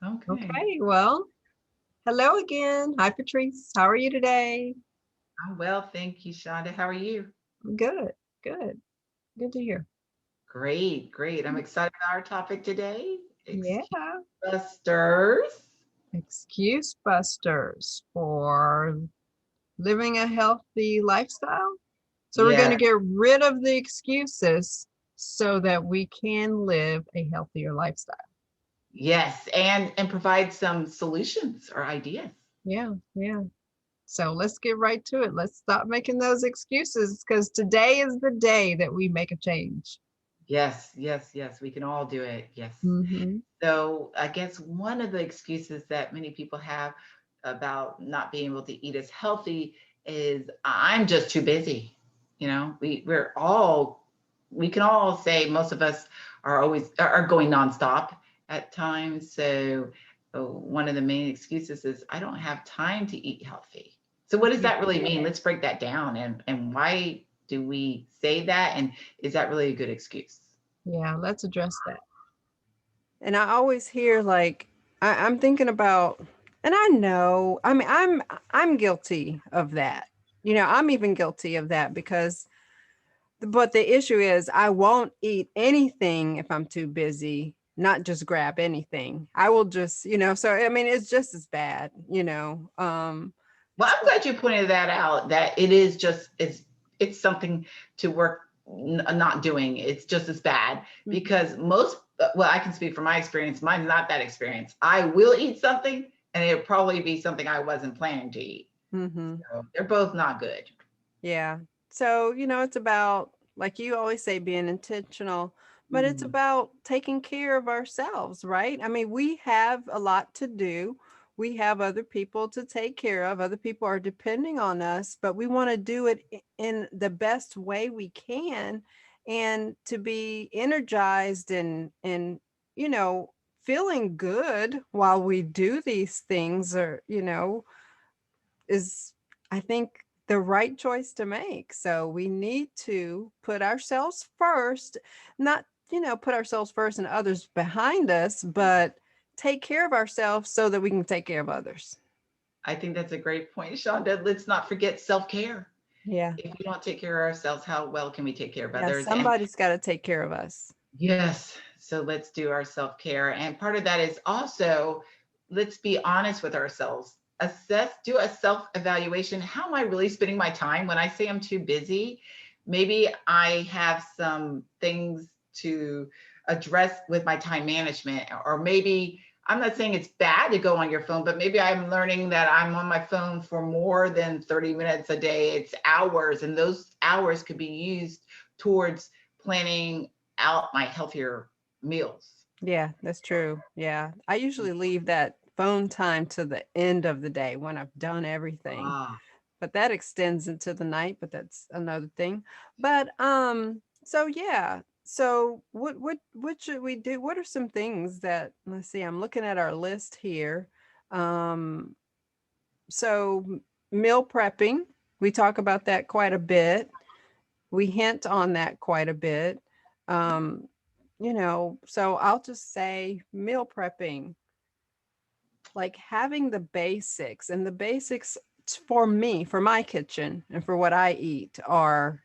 Okay. Okay, well, hello again. Hi, Patrice. How are you today? I'm well, thank you, Shonda. How are you? Good, good, good to hear. Great, great. I'm excited about our topic today. Yeah, Excuse busters. excuse busters for living a healthy lifestyle. So we're going to Yeah, get rid of the excuses so that we can live a healthier lifestyle. yes, and provide some solutions or ideas. Yeah, yeah. So let's get right to it. Let's stop making those excuses because today is the day that we make a change. Yes, yes, yes. We can all do it. Yes. Hmm. So I guess one of the excuses that many people have about not being able to eat as healthy is I'm just too busy. We can all say most of us are going nonstop at times. So one of the main excuses is I don't have time to eat healthy. So what does that really mean? Let's break that down and why do we say that, and is that really a good excuse? Yeah, let's address that. And I always hear like I'm thinking about, and I know, I mean, I'm guilty of that. I'm even guilty of that because, but the issue is I won't eat anything if I'm too busy, not just grab anything. I will just, so I mean, it's just as bad. Well, I'm glad you pointed that out. That it is just it's something to work not doing. It's just as bad because most. Well, I can speak from my experience. Mine's not that experience. I will eat something, and it'll probably be something I wasn't planning to eat. Mm-hmm. So they're both not good. Yeah. So, it's about, like you always say, being intentional, but it's Mm, about taking care of ourselves, right? I mean, we have a lot to do. We have other people to take care of. Other people are depending on us, but we want to do it in the best way we can and to be energized and you know, feeling good while we do these things is, I think, the right choice to make. So we need to put ourselves first, not, put ourselves first and others behind us, but take care of ourselves so that we can take care of others. I think that's a great point, Shonda. Let's not forget self care. Yeah. If we don't take care of ourselves, how well can we take care of Yeah. others? And Somebody's got to take care of us. yes. So let's do our self care. And part of that is also let's be honest with ourselves. Do a self evaluation. How am I really spending my time? When I say I'm too busy, maybe I have some things to address with my time management, or maybe I'm not saying it's bad to go on your phone, but maybe I'm learning that I'm on my phone for more than 30 minutes a day. It's hours, and those hours could be used towards planning out my healthier meals. Yeah, that's true. Yeah. I usually leave that phone time to the end of the day when I've done everything. Ah, But that extends into the night, but that's another thing. But so yeah. So what should we do? What are some things that, let's see, I'm looking at our list here. Um so meal prepping, we talk about that quite a bit. We hint on that quite a bit. Um so I'll just say meal prepping, like having the basics, and the basics for me, for my kitchen and for what I eat, are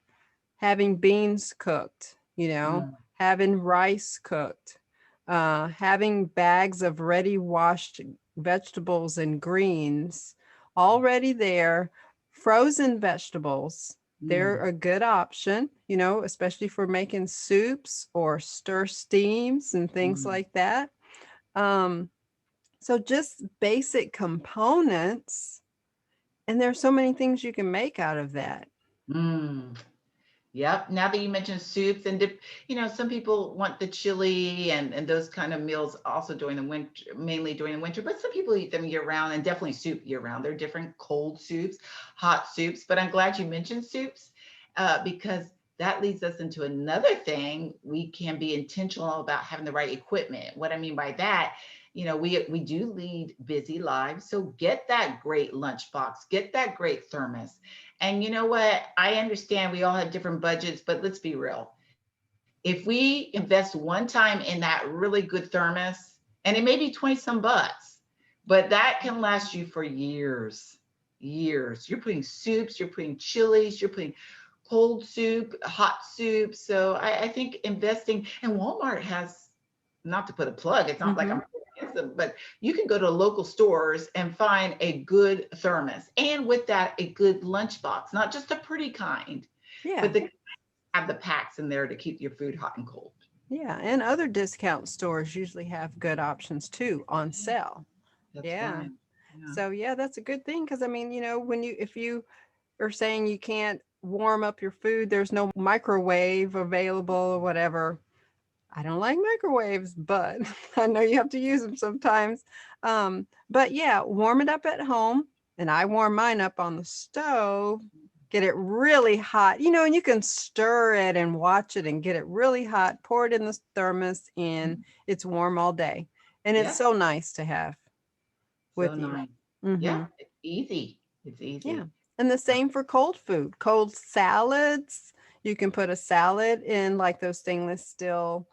having beans cooked, mm, having rice cooked, having bags of ready washed vegetables and greens already there, frozen vegetables. They're mm, a good option, especially for making soups or stir steams and things mm, like that. Um, so just basic components, and there's so many things you can make out of that. mm. Yep. Now that you mentioned soups some people want the chili and those kind of meals also during the winter, mainly during the winter, but some people eat them year round, and definitely soup year round. They're different cold soups, hot soups, but I'm glad you mentioned soups because that leads us into another thing. We can be intentional about having the right equipment. What I mean by that, we do lead busy lives. So get that great lunchbox, get that great thermos. And you know what? I understand we all have different budgets, but let's be real. If we invest one time in that really good thermos, and it may be 20 some bucks, but that can last you for years. Years. You're putting soups, you're putting chilies, you're putting cold soup, hot soup. So I think investing, and Walmart has, not to put a plug, it's not like Mm-hmm. I'm against them, but you can go to local stores and find a good thermos. And with that, a good lunchbox, not just a pretty kind, Yeah. but the have the packs in there to keep your food hot and cold. Yeah. And other discount stores usually have good options too on Yeah, sale. that's Yeah. right. Yeah. So yeah, that's a good thing because I mean, when if you are saying you can't warm up your food, there's no microwave available or whatever. I don't like microwaves, but I know you have to use them sometimes. But yeah, warm it up at home. And I warm mine up on the stove, get it really hot, and you can stir it and watch it and get it really hot, pour it in the thermos, and Mhm. it's warm all day. And it's Yeah. so nice to have So with you. nice. Yeah. Mm-hmm. It's easy. It's Yeah. easy. And the Uh, same for cold food, cold salads. You can put a salad in like those stainless steel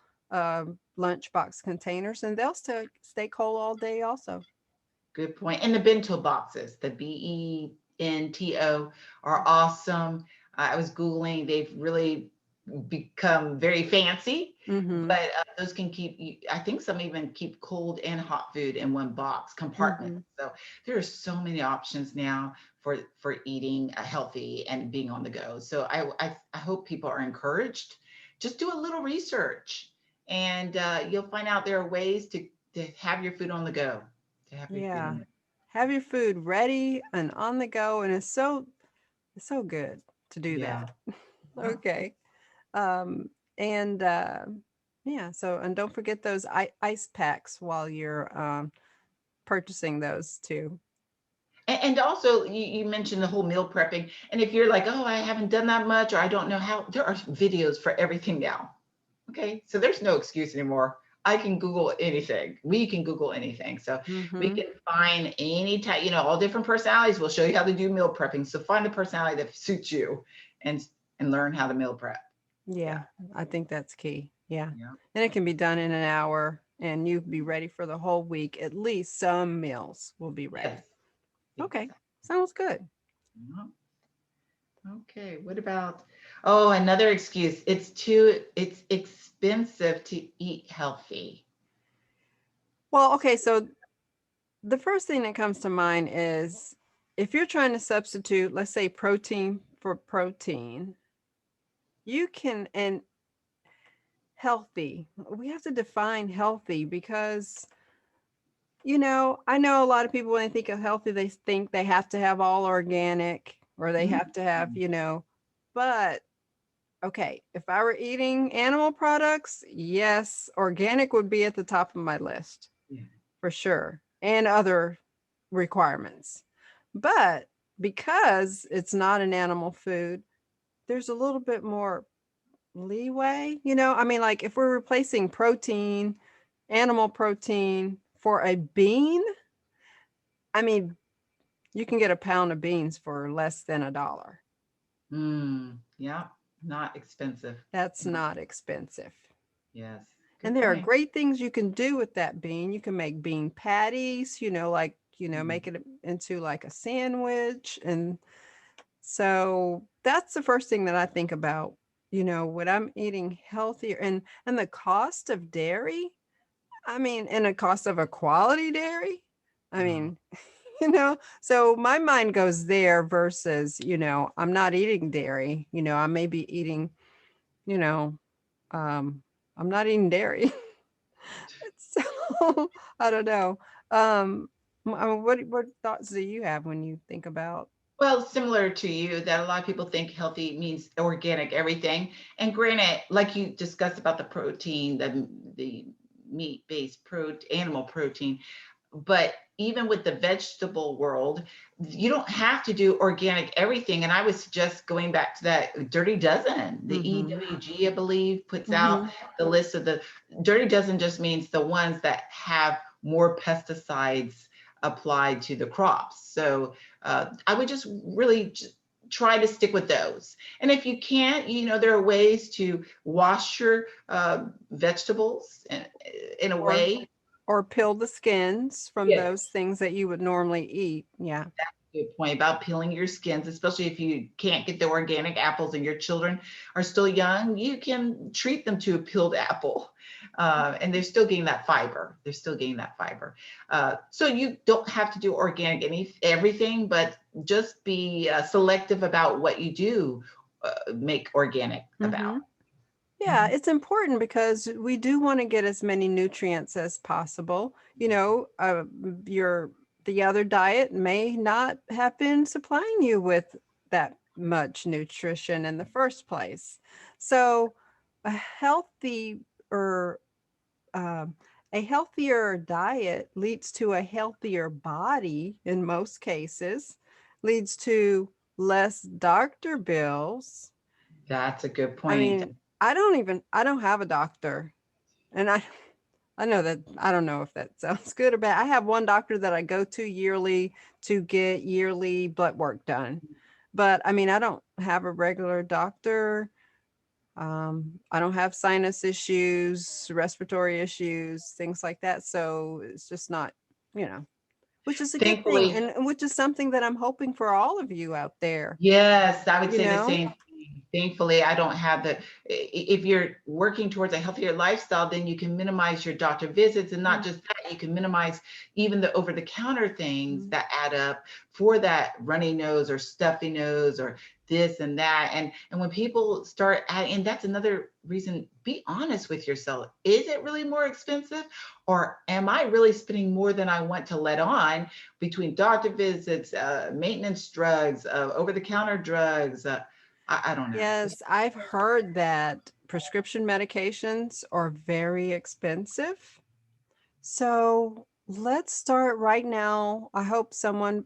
lunchbox containers and they'll stay cold all day also. Good point. And the bento boxes, the bento, are awesome. I was Googling, they've really become very fancy, Mm-hmm. but those can keep, I think some even keep cold and hot food in one box compartment. Mm-hmm. So there are so many options now for eating healthy and being on the go. So I hope people are encouraged. Just do a little research, and you'll find out there are ways to have your food on the go, to have your food Yeah. on the Have your food ready and on the go. And it's so good to do yeah. that. Yeah. Okay. Um, and yeah, so and don't forget those ice packs while you're purchasing those too. And also, you mentioned the whole meal prepping. And if you're like, oh, I haven't done that much, or I don't know how, there are videos for everything now. Okay. So there's no excuse anymore. I can Google anything. We can Google anything. So we Mm-hmm. can find any type, all different personalities will show you how to do meal prepping. So find a personality that suits you and and learn how to meal prep. Yeah, Yeah. I think that's key. Yeah. Yeah. And it can be done in an hour and you be ready for the whole week. At least some meals will be Yes. ready. Okay. Exactly. Sounds good. Yeah. Okay, what about, oh, another excuse. It's expensive to eat healthy. Well, okay, so the first thing that comes to mind is if you're trying to substitute, let's say protein for protein, you can, and healthy. We have to define healthy because, I know a lot of people when they think of healthy, they think they have to have all organic or they Mhm. have to have, but okay, if I were eating animal products, yes, organic would be at the top of my list Yeah. for sure, and other requirements. But because it's not an animal food, there's a little bit more leeway. I mean, like if we're replacing protein, animal protein for a bean, I mean, you can get a pound of beans for less than $1. Yeah, not expensive. That's Not, not expensive. yes, And good there are point. great things you can do with that bean. You can make bean patties, like, Mm. make it into like a sandwich. And so that's the first thing that I think about, when I'm eating healthier and the cost of dairy. I mean, and the cost of a quality dairy. I Oh, mean, so my mind goes there versus, I'm not eating dairy, I may be eating, you know, um, I'm not eating dairy. So I don't know. What thoughts do you have when you think about? well, similar to you, that a lot of people think healthy means organic everything. And granted, like you discussed about the protein, the meat-based animal protein, but even with the vegetable world, you don't have to do organic everything. And I was just going back to that Dirty Dozen, the Mm-hmm. EWG, I believe, puts out Mm-hmm. the list of the Dirty Dozen just means the ones that have more pesticides applied to the crops. So I would just really try to stick with those. And if you can't, there are ways to wash your vegetables in a Or way. or peel the skins from Yes. those things that you would normally eat. Yeah. Good point about peeling your skins, especially if you can't get the organic apples and your children are still young. You can treat them to a peeled apple, and they're still getting that fiber. They're still getting that fiber. So you don't have to do organic everything, but just be selective about what you do make organic about. Hmm. Yeah, Mhm. it's important because we do want to get as many nutrients as possible. You know, your the other diet may not have been supplying you with that much nutrition in the first place. So, a healthy or um, a healthier diet leads to a healthier body in most cases, leads to less doctor bills. That's a good I point. mean, I don't have a doctor. And I know that I don't know if that sounds good or bad. I have one doctor that I go to yearly to get yearly blood work done. But I mean, I don't have a regular doctor. I don't have sinus issues, respiratory issues, things like that. So it's just not, you know, which is a good thing, Thankfully, and which is something that I'm hoping for all of you out there, yes, I would you say the know? same thing. Thankfully, I don't have if you're working towards a healthier lifestyle, then you can minimize your doctor visits. And not just that, you can minimize even the over the counter things Mhm. that add up for that runny nose or stuffy nose or this and that. And when people start adding, and that's another reason, be honest with yourself. Is it really more expensive? Or am I really spending more than I want to let on between doctor visits, maintenance drugs, over-the-counter drugs? I don't know. Yes, I've heard that prescription medications are very expensive. So let's start right now. I hope someone,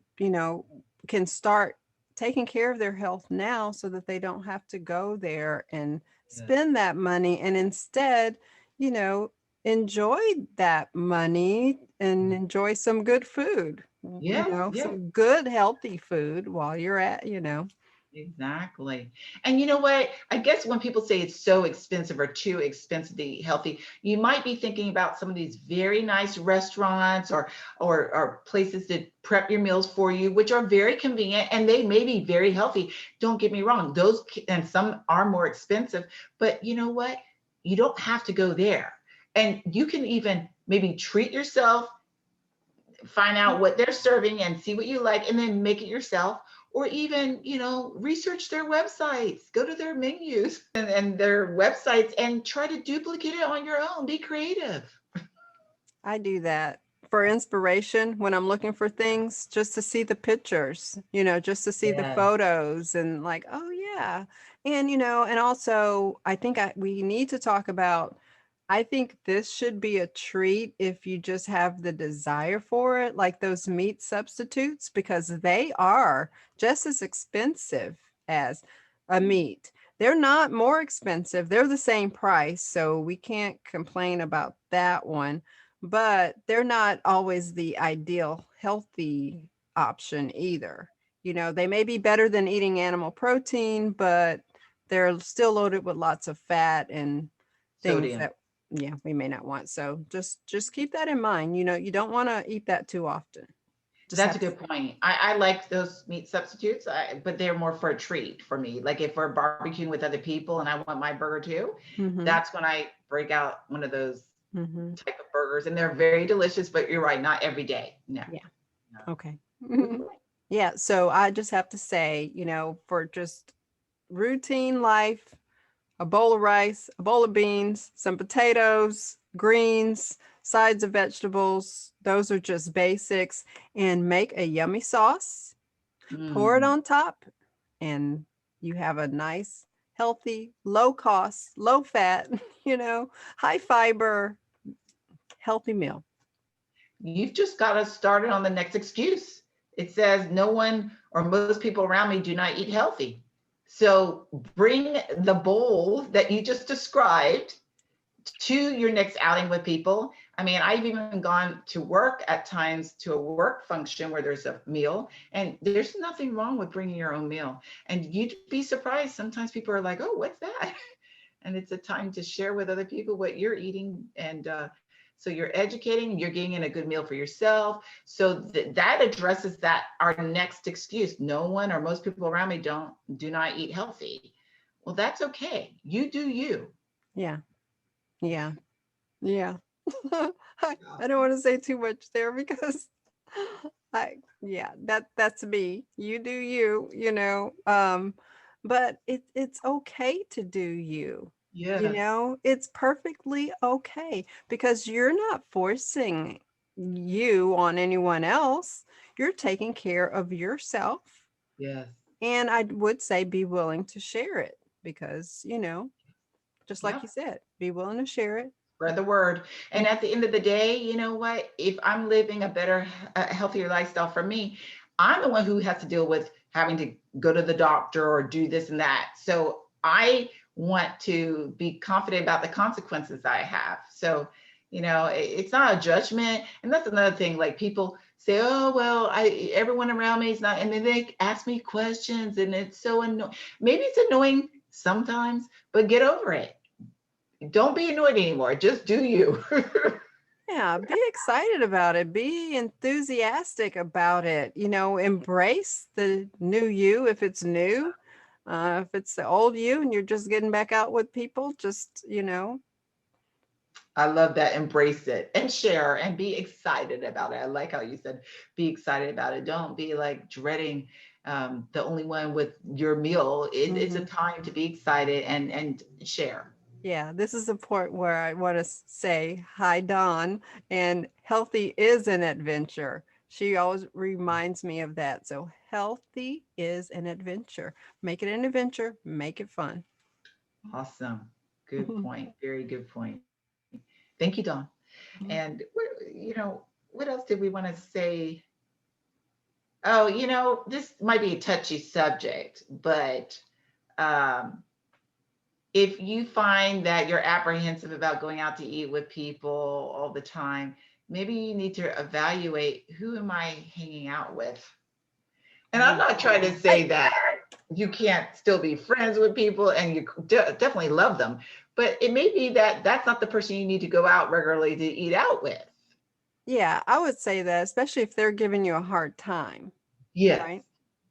can start taking care of their health now so that they don't have to go there and Yes. spend that money and instead, you know, enjoy that money and enjoy some good food, Yes, yes. some good healthy food while you're at. Exactly. And you know what? I guess when people say it's so expensive or too expensive to eat healthy, you might be thinking about some of these very nice restaurants or places that prep your meals for you, which are very convenient and they may be very healthy. Don't get me wrong. And some are more expensive, but you know what? You don't have to go there. And you can even maybe treat yourself, find out what they're serving and see what you like and then make it yourself, or even research their websites, go to their menus and their websites and try to duplicate it on your own. Be creative. I do that for inspiration when I'm looking for things, just to see the pictures, just to see the Yeah. photos and like, oh yeah. And and also I think we need to talk about, I think this should be a treat if you just have the desire for it, like those meat substitutes, because they are just as expensive as a meat. They're not more expensive. They're the same price, so we can't complain about that one, but they're not always the ideal healthy option either. They may be better than eating animal protein, but they're still loaded with lots of fat and things Sodium. that, yeah, we may not want. So just keep that in mind. You don't want to eat that too often. Just That's have a to. good point. I like those meat substitutes, but they're more for a treat for me. Like if we're barbecuing with other people and I want my burger too, Mm-hmm. that's when I break out one of those Mm-hmm. type of burgers, and they're very delicious. But you're right, not every day. No, Yeah. no. Okay. Good point. Yeah. So I just have to say, for just routine life, a bowl of rice, a bowl of beans, some potatoes, greens, sides of vegetables. Those are just basics. And make a yummy sauce, pour it Mm. on top, and you have a nice, healthy, low cost, low fat, high fiber, healthy meal. You've just got us started on the next excuse. It says no one or most people around me do not eat healthy. So bring the bowl that you just described to your next outing with people. I mean, I've even gone to work at times to a work function where there's a meal, and there's nothing wrong with bringing your own meal. And you'd be surprised. Sometimes people are like, oh, what's that? And it's a time to share with other people what you're eating. And So you're educating, you're getting in a good meal for yourself. So that addresses that our next excuse. No one or most people around me do not eat healthy. Well, that's okay. You do you. Yeah. Yeah. Yeah. Yeah. I don't want to say too much there because yeah, that's me. You do you, but it's okay to do you. Yes. It's perfectly okay because you're not forcing you on anyone else. You're taking care of yourself. Yes. And I would say be willing to share it because, just like you Yep. said, be willing to share it. Spread the word. And at the end of the day, you know what? If I'm living a better, a healthier lifestyle for me, I'm the one who has to deal with having to go to the doctor or do this and that. So I want to be confident about the consequences I have. So, it's not a judgment. And that's another thing. Like people say, oh, well, everyone around me is not, and then they ask me questions and it's so annoying. Maybe it's annoying sometimes, but get over it. Don't be annoyed anymore. Just do you. Yeah, be excited about it. Be enthusiastic about it. Embrace the new you if it's new. If it's the old you and you're just getting back out with people, just. I love that. Embrace it and share and be excited about it. I like how you said be excited about it. Don't be like dreading the only one with your meal. It's a hmm time to be excited and share. Yeah, this is the point where I want to say hi, Dawn, and healthy is an adventure. She always reminds me of that. So, healthy is an adventure. Make it an adventure, make it fun. Awesome. Good point. Very good point. Thank you, Dawn. And what else did we want to say? Oh, this might be a touchy subject, but um, if you find that you're apprehensive about going out to eat with people all the time, maybe you need to evaluate who am I hanging out with? And I'm Oh, not trying to say that you can't still be friends with people and you definitely love them, but it may be that that's not the person you need to go out regularly to eat out with. yeah, I would say that, especially if they're giving you a hard time, Yes. right?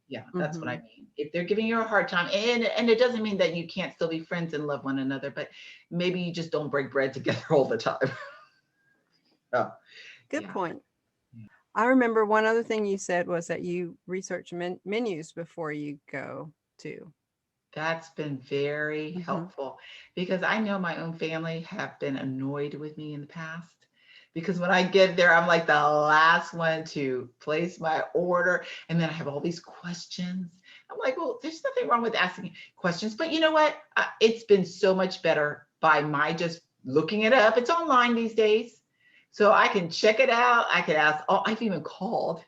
Yeah, that's what I hmm mean. If they're giving you a hard time, and it doesn't mean that you can't still be friends and love one another, but maybe you just don't break bread together all the time. Oh, Good yeah. point. I remember one other thing you said was that you research menus before you go to. That's been very hmm helpful because I know my own family have been annoyed with me in the past. Because when I get there, I'm like the last one to place my order. And then I have all these questions. I'm like, well, there's nothing wrong with asking questions. But you know what? It's been so much better by my just looking it up. It's online these days. So I can check it out. I can ask, oh, I've even called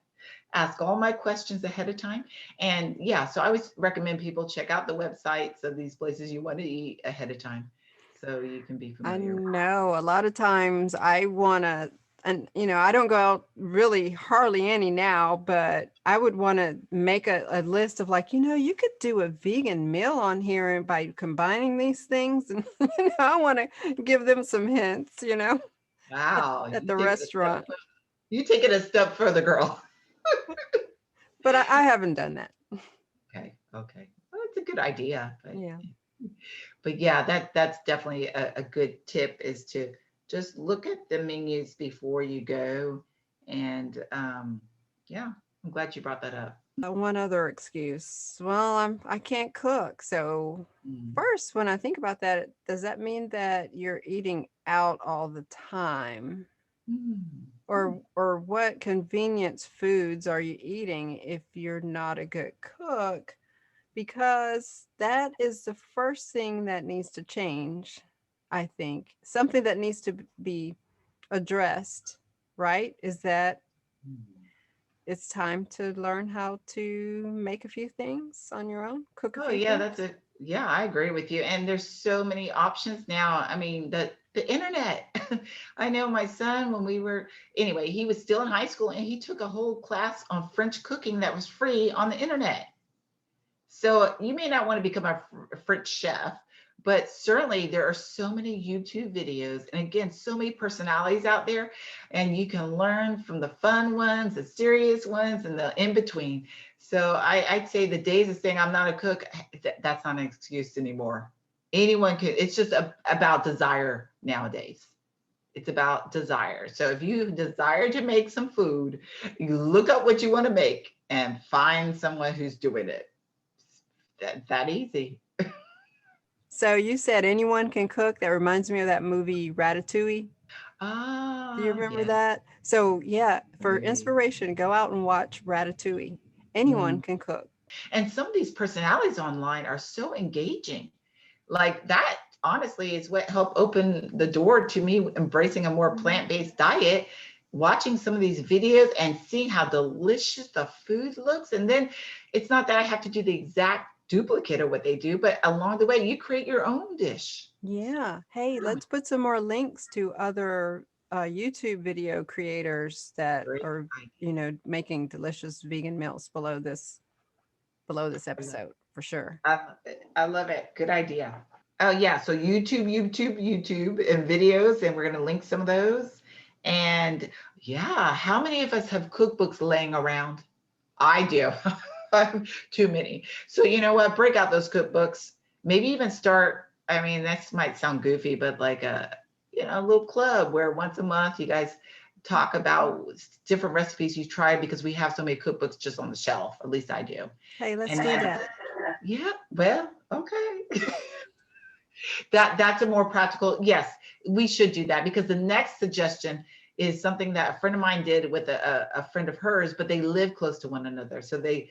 ask all my questions ahead of time. And yeah, so I always recommend people check out the websites of these places you want to eat ahead of time so you can be I familiar. know a lot of times I want to, and I don't go out really hardly any now, but I would want to make a list of like, you could do a vegan meal on here and by combining these things. And I want to give them some hints, at, Wow, at the restaurant. you take it a step further, girl. But I haven't done that. Okay, okay. Well, it's a good idea, Yeah. but yeah, that's definitely a good tip is to just look at the menus before you go. And yeah, I'm glad you brought that up. One other excuse. Well, I can't cook. So Mm. first, when I think about that, does that mean that you're eating out all the time? Mm. Or what convenience foods are you eating if you're not a good cook? Because that is the first thing that needs to change, I think. Something that needs to be addressed, right? Is that Mm. it's time to learn how to make a few things on your own, cook a Oh few yeah, things. yeah, I agree with you. And there's so many options now. I mean, the internet. I know my son when we were anyway, he was still in high school and he took a whole class on French cooking that was free on the internet. So you may not want to become a French chef, But certainly there are so many YouTube videos, and again, so many personalities out there, and you can learn from the fun ones, the serious ones, and the in between. So I'd say the days of saying I'm not a cook, that's not an excuse anymore. Anyone can, it's just about desire nowadays. It's about desire. So if you desire to make some food, you look up what you want to make and find someone who's doing it. That easy. So you said anyone can cook. That reminds me of that movie Ratatouille. Do you Ah, remember yes. that? So yeah, for Movie. inspiration, go out and watch Ratatouille. Anyone Mm. can cook. And some of these personalities online are so engaging. Like that, honestly, is what helped open the door to me embracing a more plant-based diet. Watching some of these videos and seeing how delicious the food looks. And then it's not that I have to do the exact duplicate of what they do, but along the way, you create your own dish. Yeah. Hey, Yeah, let's put some more links to other YouTube video creators that great are, idea. making delicious vegan meals below this episode for sure. I love it. I love it. Good idea. Oh yeah, so YouTube, and videos, and we're gonna link some of those. And yeah, how many of us have cookbooks laying around? I do. Too many. So you know what? Break out those cookbooks. Maybe even start. I mean, this might sound goofy, but like a little club where once a month you guys talk about different recipes you tried because we have so many cookbooks just on the shelf. At least I do. Hey, let's And do then, that. yeah, well, okay. That's a more practical. Yes, we should do that because the next suggestion is something that a friend of mine did with a friend of hers, but they live close to one another. So they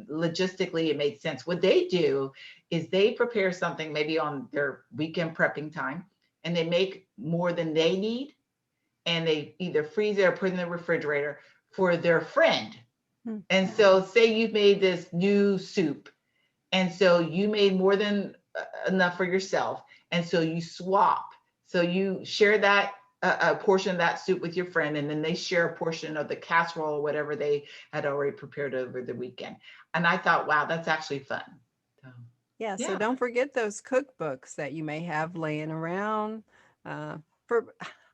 logistically it made sense. What they do is they prepare something maybe on their weekend prepping time and they make more than they need and they either freeze it or put it in the refrigerator for their friend. Hmm. And so say you've made this new soup and so you made more than enough for yourself. And so you swap. So you share that a portion of that soup with your friend, and then they share a portion of the casserole or whatever they had already prepared over the weekend. And I thought, wow, that's actually fun. So, Yeah, so yeah. don't forget those cookbooks that you may have laying around. Uh, for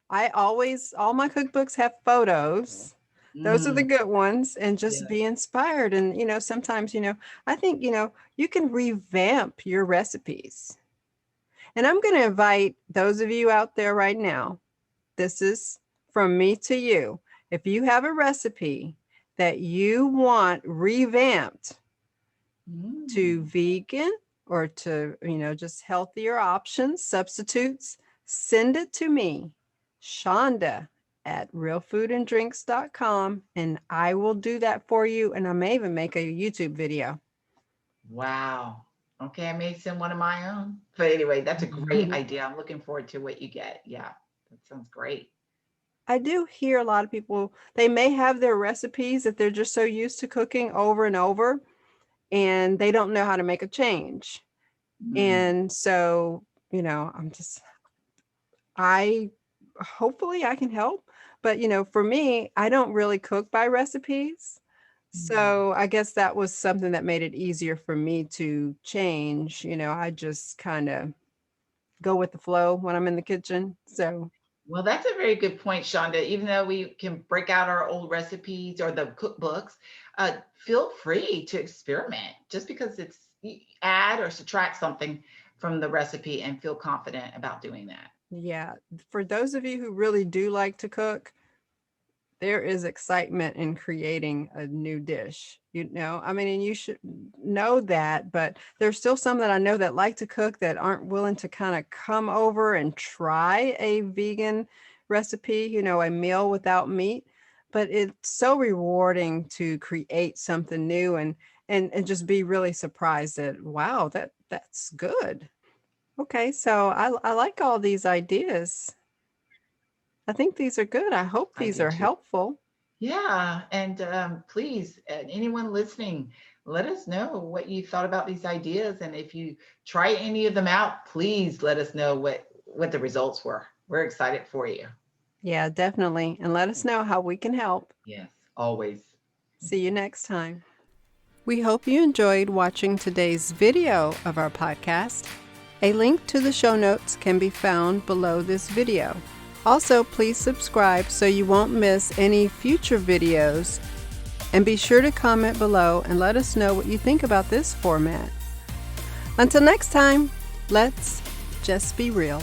all my cookbooks have photos. Those are the Mm, good ones, and just yeah. be inspired. And sometimes, I think, you can revamp your recipes. And I'm going to invite those of you out there right now. This is from me to you. If you have a recipe that you want revamped to Mm. vegan or to, just healthier options, substitutes, send it to me, Shonda at realfoodanddrinks.com, and I will do that for you. And I may even make a YouTube video. Wow. Okay, I may send one of my own. But anyway, that's a great idea. I'm looking forward to what you get. Yeah, that sounds great. I do hear a lot of people, they may have their recipes that they're just so used to cooking over and over, and they don't know how to make a change. Mm. And so, I hopefully I can help. But, for me, I don't really cook by recipes. Mm. So I guess that was something that made it easier for me to change. I just kind of go with the flow when I'm in the kitchen. So Well, that's a very good point, Shonda. Even though we can break out our old recipes or the cookbooks, feel free to experiment just because it's add or subtract something from the recipe and feel confident about doing that. yeah, for those of you who really do like to cook, there is excitement in creating a new dish. I mean, and you should know that, but there's still some that I know that like to cook that aren't willing to kind of come over and try a vegan recipe, a meal without meat. But it's so rewarding to create something new and just be really surprised that, wow, that's good. Okay, so I like all these ideas. I think these are good. I hope I these do are too. helpful. Yeah, and please, anyone listening, let us know what you thought about these ideas, and if you try any of them out, please let us know what the results were. We're excited for you. Yeah, definitely. And let us know how we can help. Yes, always. See you next time. We hope you enjoyed watching today's video of our podcast. A link to the show notes can be found below this video. Also, please subscribe so you won't miss any future videos, and be sure to comment below and let us know what you think about this format. Until next time, let's just be real.